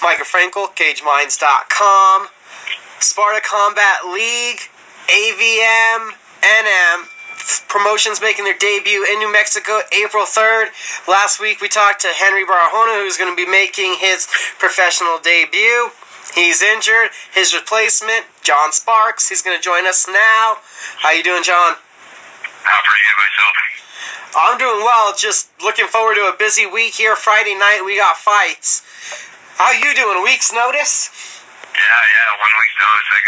Micah Frankel, CageMinds.com, Sparta Combat League, AVM, NM. Promotions making their debut in New Mexico April 3rd. Last week we talked to Henry Barahona, who's going to be making his professional debut. He's injured. His replacement, Jon Sparks, he's going to join us now. How you doing, John? Pretty good myself. I'm doing well. Just looking forward to a busy week here. Friday night we got fights. How you doing? A week's notice? Yeah, 1 week's notice. I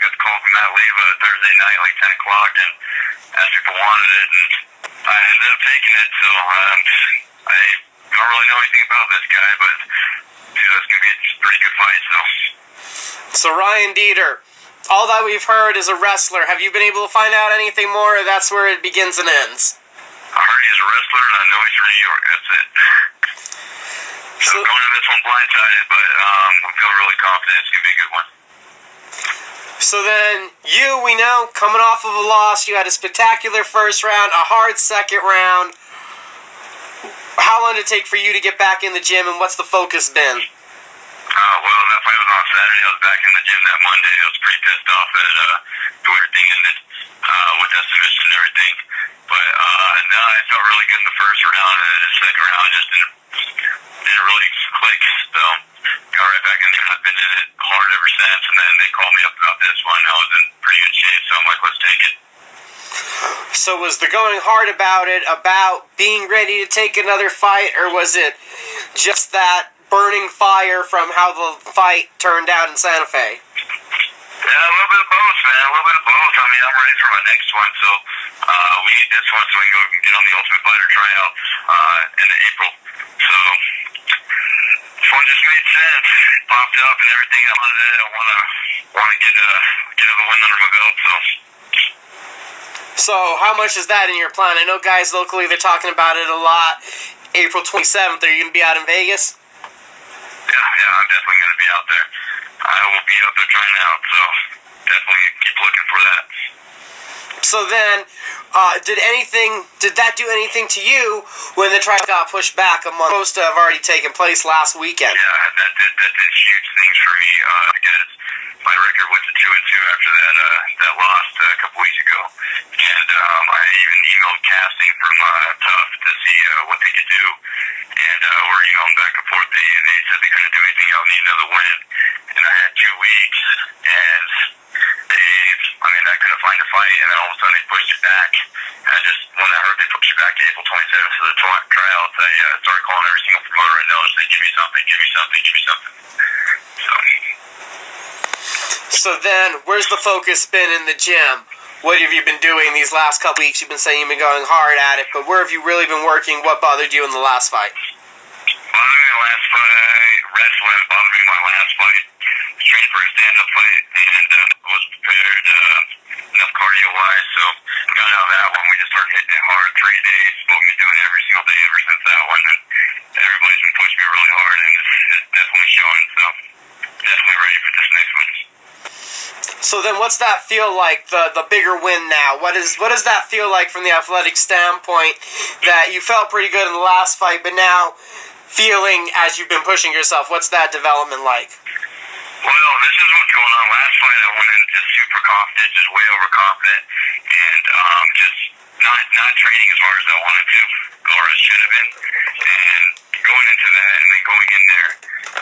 got the call from Matt Leva Thursday night, like 10 o'clock, and asked if I wanted it, and I ended up taking it, so I don't really know anything about this guy, but it's going to be a pretty good fight, so. So Ryan Dieter, all that we've heard is a wrestler. Have you been able to find out anything more, or that's where it begins and ends? I heard he's a wrestler, and I know he's from New York. That's it. So going into this one blindsided, but I'm feeling really confident it's going to be a good one. So then, we know, coming off of a loss, you had a spectacular first round, a hard second round. How long did it take for you to get back in the gym, and what's the focus been? Well, that fight was on Saturday. I was back in the gym that Monday. I was pretty pissed off at the way everything ended with that submission and everything. But no, I felt really good in the first round, and then the second round just didn't really click. So got right back in there, and I've been in it hard ever since. And then they called me up about this one. I was in pretty good shape, so I'm like, let's take it. So was the going hard about it about being ready to take another fight, or was it just that burning fire from how the fight turned out in Santa Fe? Yeah, a little bit of both, man. A little bit of both. I mean, I'm ready for my next one, so we need this one so we can go get on the Ultimate Fighter Tryouts in April. So this one just made sense. It popped up and everything. I wanted it. I want to get another win under my belt. So how much is that in your plan? I know guys locally, they're talking about it a lot. April 27th, are you going to be out in Vegas? Yeah, I'm definitely going to be out there. I will be out there trying out, so definitely keep looking for that. So then, did that do anything to you when the trial got pushed back a month? Supposed to have already taken place last weekend. Yeah, that did huge things for me because my record went to 2-2 after that loss a couple weeks ago, and I even emailed casting from TUF to see what they could do, and we're emailing back and forth. They said they couldn't do anything. I would need another win, and I had 2 weeks, and I couldn't find a fight, and then all of a sudden they pushed it back. When I heard they pushed it back to April 27th for the tryouts, I started calling every single promoter I know and said, give me something, give me something, give me something. So then, where's the focus been in the gym? What have you been doing these last couple weeks? You've been saying you've been going hard at it, but where have you really been working? What bothered you in the last fight? Bothered me in the last fight, wrestling bothered me in my last fight. I was training for a stand-up fight, and I was prepared enough cardio-wise, so I got out of that one. We just started hitting it hard 3 days, what we've been doing every single day ever since that one, and everybody's been pushing me really hard, and it's definitely showing, so definitely ready for this next one. So then what's that feel like, the bigger win now? What does that feel like from the athletic standpoint that you felt pretty good in the last fight, but now feeling as you've been pushing yourself, what's that development like? Well, this is what's going on. Last fight I went in just super confident, just way overconfident, and just not training as hard as I wanted to, or I should have been, and going into that and then going in there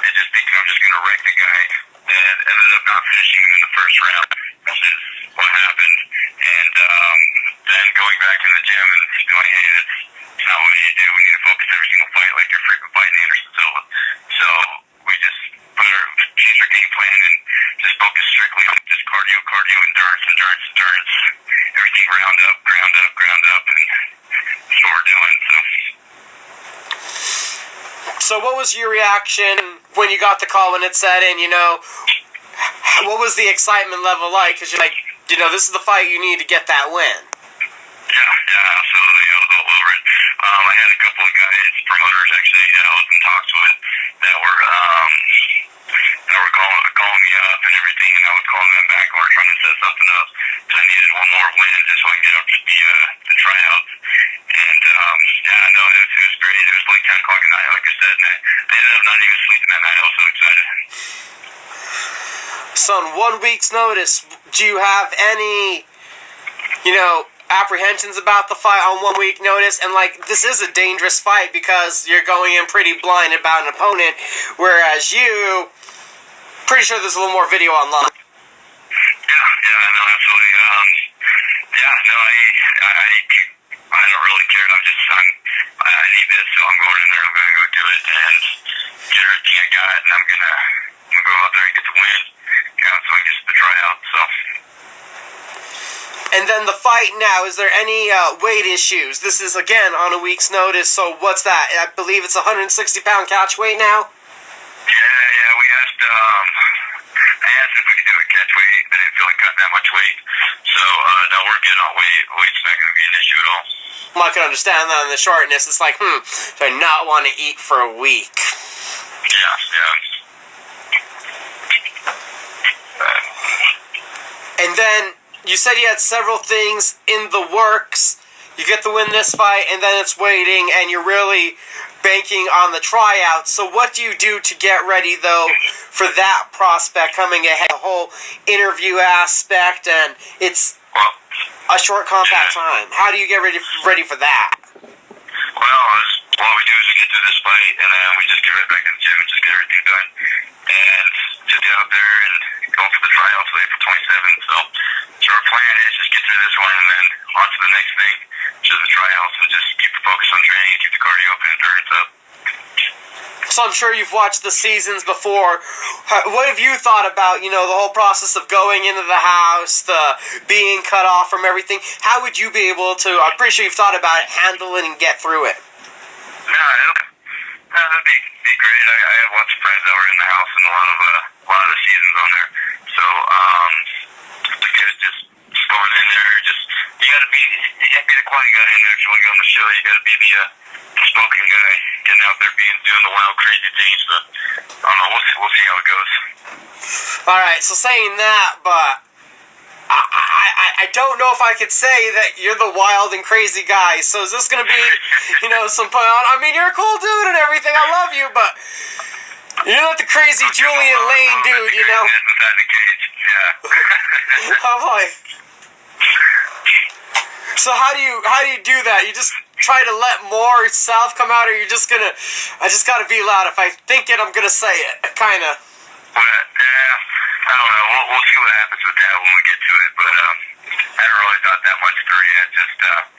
and just thinking I'm just going to wreck the guy, and ended up not finishing him in the first round, which is what happened, and then going back in the gym and being like, hey, that's not what we need to do. We need to focus every single fight like you're freaking fighting Anderson Silva. So we just changed our game plan and just focused strictly on just cardio, endurance, everything ground up, and that's what we're doing. So what was your reaction when you got the call when it set in, what was the excitement level like? Because you're like, this is the fight you need to get that win. Yeah, absolutely. I was all over it. I had a couple of guys, promoters actually, I was in talks with that were calling me up and everything, and I was calling them back and we were trying to set something up. So I needed one more win just so I can get up to the tryouts. And it was great. It was like 10 o'clock at night, like I said, and I ended up not even sleeping that night. I was so excited. So on 1 week's notice, do you have any, apprehensions about the fight on 1 week notice? And this is a dangerous fight because you're going in pretty blind about an opponent, whereas you, pretty sure there's a little more video online. Yeah, no, absolutely. I don't really care. I need this, so I'm going in there. I'm going to go do it and get everything I got, and I'm gonna go out there and get the win. So I get to the tryout. So. And then the fight now, is there any weight issues? This is, again, on a week's notice, so what's that? I believe it's 160-pound catch weight now? Yeah, we asked, I asked if we could do a catch weight. I didn't feel like cutting that much weight. So, no, we're good on weight. Weight's not going to be an issue at all. Well, I can understand that in the shortness. It's like, do I not want to eat for a week? Yeah. And then, you said you had several things in the works. You get to win this fight, and then it's waiting, and you're really banking on the tryouts. So what do you do to get ready, though, for that prospect coming ahead? The whole interview aspect, and it's a short, compact time. How do you get ready for that? Well, all we do is we get through this fight, and then we just get right back to the gym and just get everything done. And just get out there and go for the tryouts for April 27th. So our plan is just get through this one, and then on to the next thing, which is the tryouts, and just keep the focus on training and keep the cardio up and endurance up. So I'm sure you've watched the seasons before. What have you thought about, the whole process of going into the house, the being cut off from everything? How would you be able to, I'm pretty sure you've thought about it, handle it and get through it? No, that'd be great. I have lots of friends that were in the house and a lot of the seasons on there. So, just going in there, you can't be the quiet guy in there if you want to get on the show. You gotta be the spoken guy, getting out there, doing the wild, crazy things. But I don't know. We'll see how it goes. All right. So saying that, but I don't know if I could say that you're the wild and crazy guy. So is this gonna be, some fun? I mean, you're a cool dude and everything. I love you, but you're not the crazy Julian Lane dude, Inside the cage, yeah. I'm like. So how do you do that? You just try to let more self come out, or you're just gonna, I just gotta be loud. If I think it, I'm gonna say it, kinda. Well, yeah, I don't know. We'll see what happens with that when we get to it. But I haven't really thought that much through yet. Just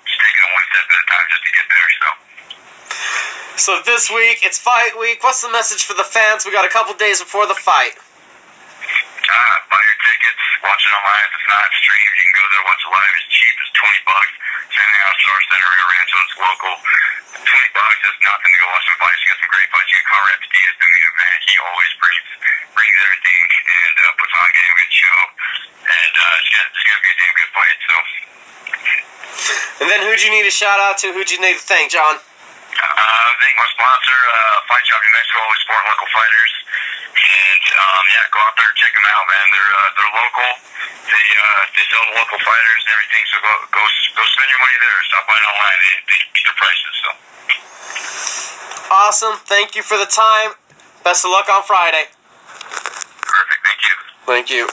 taking it one step at a time just to get there. So this week it's fight week. What's the message for the fans? We got a couple days before the fight. Buy your tickets, watch it online. If it's not streamed, you can go there, watch it live. It's cheap, it's $20. San Diego Star Center, Rio Rancho, it's local. $20 is nothing to go watch some fights. You got some great fights. You got Conrad Diaz doing the event. He always brings everything and puts on a damn good show. And it's gonna be a damn good fight. So. And then who'd you need to shout out to? Who'd you need to thank, John? I thank my sponsor, Fight Shop New Mexico, always supporting local fighters. And go out there and check them out, man. They're local. They sell to local fighters and everything. So go spend your money there. Stop buying online. They keep their prices. So. Awesome. Thank you for the time. Best of luck on Friday. Perfect. Thank you. Thank you.